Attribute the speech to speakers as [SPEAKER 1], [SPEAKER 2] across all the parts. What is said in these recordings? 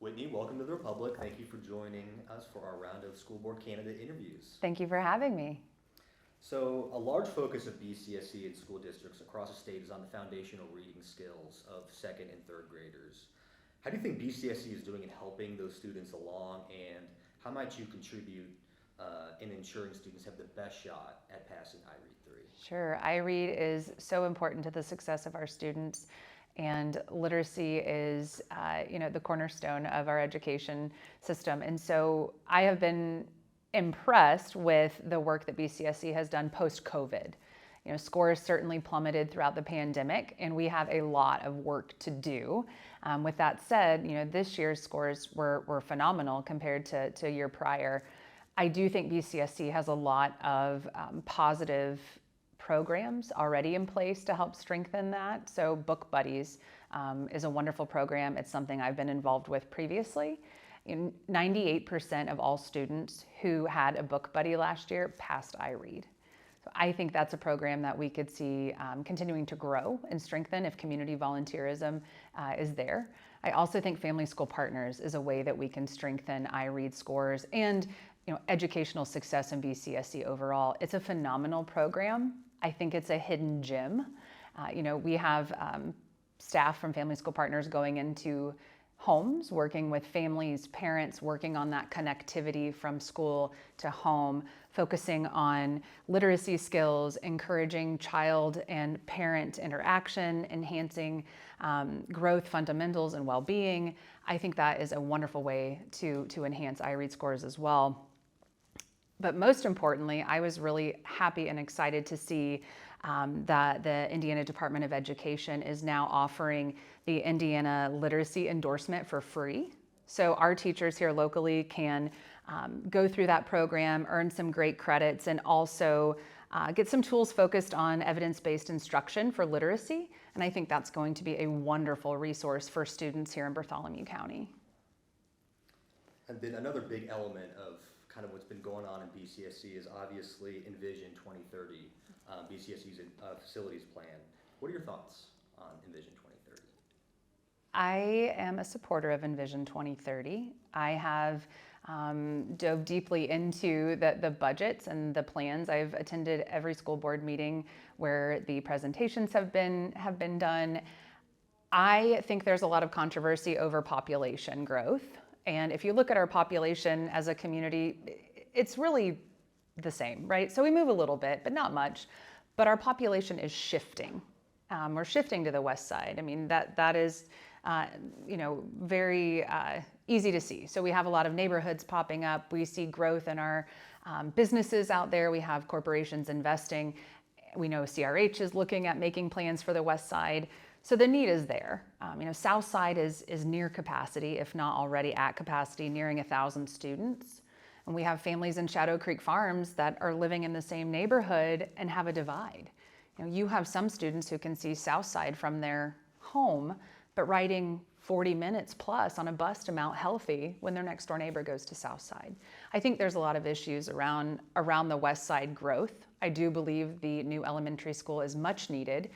[SPEAKER 1] Whitney, welcome to the Republic. Thank you for joining us for our round of school board candidate interviews.
[SPEAKER 2] Thank you for having me.
[SPEAKER 1] So, a large focus of BCSC and school districts across the state is on the foundational reading skills of second and third graders. How do you think BCSC is doing in helping those students along, and how might you contribute in ensuring students have the best shot at passing iRead 3?
[SPEAKER 2] Sure, iRead is so important to the success of our students, and literacy is, the cornerstone of our education system. And so I have been impressed with the work that BCSC has done post-COVID. Scores certainly plummeted throughout the pandemic, and we have a lot of work to do. With that said, this year's scores were phenomenal compared to a year prior. I do think BCSC has a lot of positive programs already in place to help strengthen that. So Book Buddies is a wonderful program. It's something I've been involved with previously. 98% of all students who had a book buddy last year passed iRead. So I think that's a program that we could see continuing to grow and strengthen if community volunteerism is there. I also think Family School Partners is a way that we can strengthen iRead scores and educational success in BCSC overall. It's a phenomenal program. I think it's a hidden gem. We have staff from Family School Partners going into homes, working with families, parents, working on that connectivity from school to home, focusing on literacy skills, encouraging child and parent interaction, enhancing growth fundamentals and well-being. I think that is a wonderful way to enhance iRead scores as well. But most importantly, I was really happy and excited to see that the Indiana Department of Education is now offering the Indiana Literacy Endorsement for free. So our teachers here locally can go through that program, earn some great credits, and also get some tools focused on evidence-based instruction for literacy. And I think that's going to be a wonderful resource for students here in Bartholomew County.
[SPEAKER 1] And then another big element of kind of what's been going on in BCSC is obviously Envision 2030, BCSC's facilities plan. What are your thoughts on Envision 2030?
[SPEAKER 2] I am a supporter of Envision 2030. I have dove deeply into the budgets and the plans. I've attended every school board meeting where the presentations have been done. I think there's a lot of controversy over population growth. And if you look at our population as a community, it's really the same, right? So we move a little bit, but not much. But our population is shifting. We're shifting to the west side. I mean, that is, very easy to see. So we have a lot of neighborhoods popping up. We see growth in our businesses out there. We have corporations investing. We know CRH is looking at making plans for the west side. So the need is there. South Side is near capacity, if not already at capacity, nearing 1,000 students. And we have families in Shadow Creek Farms that are living in the same neighborhood and have a divide. You have some students who can see South Side from their home, but riding 40 minutes plus on a bus to Mount Healthy when their next door neighbor goes to South Side. I think there's a lot of issues around the west side growth. I do believe the new elementary school is much needed.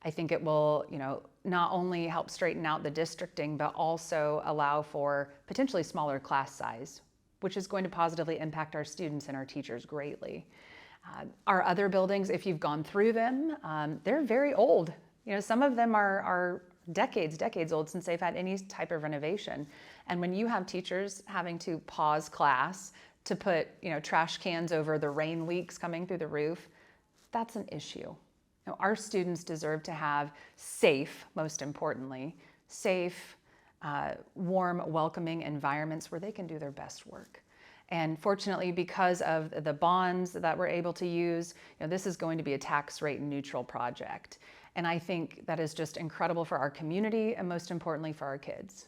[SPEAKER 2] I think it will, not only help straighten out the districting, but also allow for potentially smaller class size, which is going to positively impact our students and our teachers greatly. Our other buildings, if you've gone through them, they're very old. Some of them are decades old since they've had any type of renovation. And when you have teachers having to pause class to put, trash cans over the rain leaks coming through the roof, that's an issue. Our students deserve to have safe, most importantly, safe, warm, welcoming environments where they can do their best work. And fortunately, because of the bonds that we're able to use, this is going to be a tax rate neutral project. And I think that is just incredible for our community and most importantly for our kids.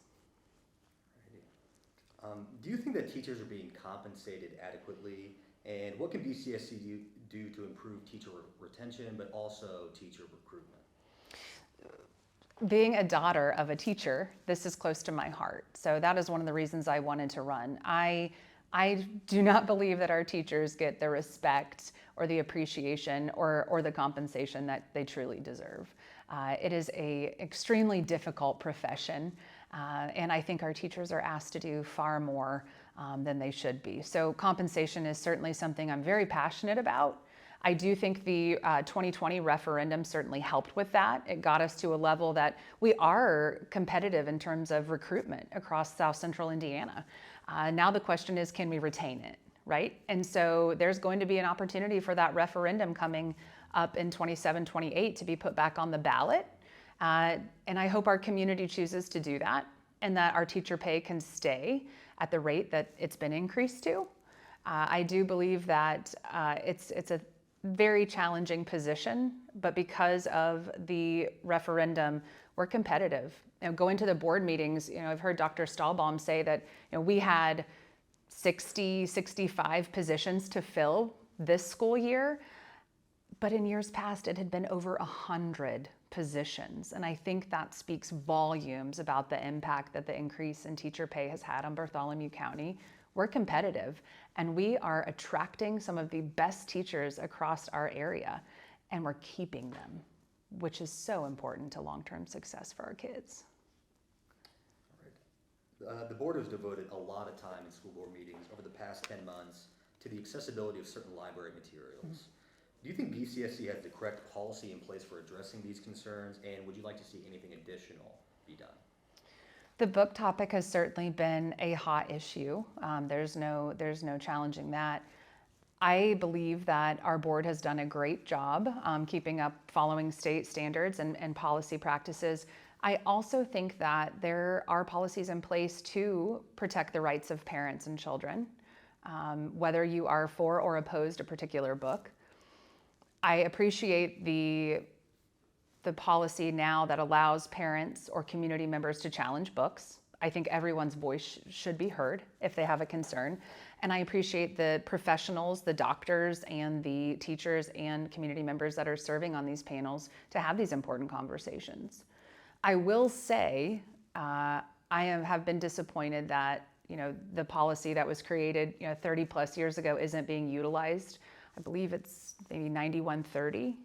[SPEAKER 1] Do you think that teachers are being compensated adequately? And what can BCSC do to improve teacher retention, but also teacher recruitment?
[SPEAKER 2] Being a daughter of a teacher, this is close to my heart. So that is one of the reasons I wanted to run. I do not believe that our teachers get the respect or the appreciation or the compensation that they truly deserve. It is an extremely difficult profession. And I think our teachers are asked to do far more than they should be. So compensation is certainly something I'm very passionate about. I do think the 2020 referendum certainly helped with that. It got us to a level that we are competitive in terms of recruitment across South Central Indiana. Now the question is, can we retain it, right? And so there's going to be an opportunity for that referendum coming up in 27, 28 to be put back on the ballot. And I hope our community chooses to do that and that our teacher pay can stay at the rate that it's been increased to. I do believe that it's a very challenging position, but because of the referendum, we're competitive. Going to the board meetings, I've heard Dr. Stahlbaum say that we had 60, 65 positions to fill this school year, but in years past it had been over 100 positions. And I think that speaks volumes about the impact that the increase in teacher pay has had on Bartholomew County. We're competitive, and we are attracting some of the best teachers across our area, and we're keeping them, which is so important to long-term success for our kids.
[SPEAKER 1] All right. The board has devoted a lot of time in school board meetings over the past 10 months to the accessibility of certain library materials. Do you think BCSC has the correct policy in place for addressing these concerns, and would you like to see anything additional be done?
[SPEAKER 2] The book topic has certainly been a hot issue. There's no challenging that. I believe that our board has done a great job keeping up following state standards and policy practices. I also think that there are policies in place to protect the rights of parents and children, whether you are for or opposed a particular book. I appreciate the policy now that allows parents or community members to challenge books. I think everyone's voice should be heard if they have a concern. And I appreciate the professionals, the doctors and the teachers and community members that are serving on these panels to have these important conversations. I will say, I have been disappointed that the policy that was created 30 plus years ago isn't being utilized. I believe it's maybe 9130.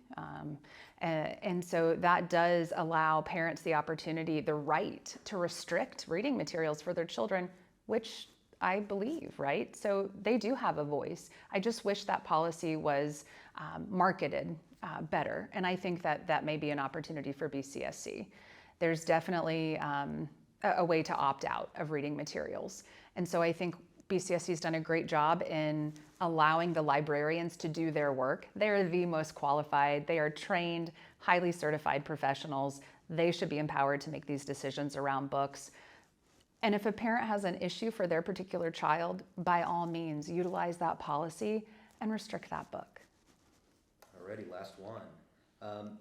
[SPEAKER 2] And so that does allow parents the opportunity, the right to restrict reading materials for their children, which I believe, right? So they do have a voice. I just wish that policy was marketed better. And I think that that may be an opportunity for BCSC. There's definitely a way to opt out of reading materials. And so I think BCSC has done a great job in allowing the librarians to do their work. They're the most qualified. They are trained, highly certified professionals. They should be empowered to make these decisions around books. And if a parent has an issue for their particular child, by all means, utilize that policy and restrict that book.
[SPEAKER 1] Alrighty, last one.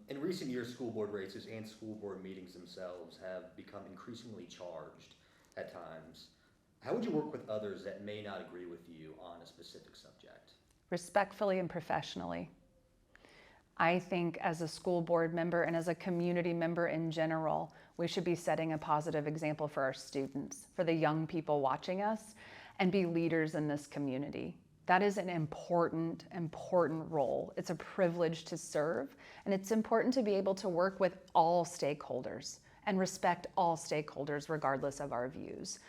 [SPEAKER 1] In recent years, school board races and school board meetings themselves have become increasingly charged at times. How would you work with others that may not agree with you on a specific subject?
[SPEAKER 2] Respectfully and professionally. I think as a school board member and as a community member in general, we should be setting a positive example for our students, for the young people watching us, and be leaders in this community. That is an important role. It's a privilege to serve, and it's important to be able to work with all stakeholders and respect all stakeholders regardless of our views.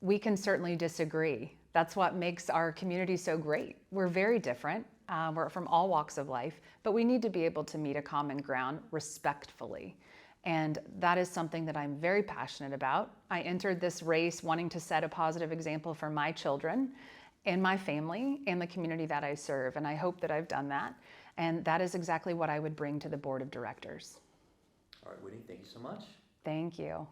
[SPEAKER 2] We can certainly disagree. That's what makes our community so great. We're very different. We're from all walks of life, but we need to be able to meet a common ground respectfully. And that is something that I'm very passionate about. I entered this race wanting to set a positive example for my children and my family and the community that I serve. And I hope that I've done that. And that is exactly what I would bring to the board of directors.
[SPEAKER 1] All right, Whitney, thank you so much.
[SPEAKER 2] Thank you.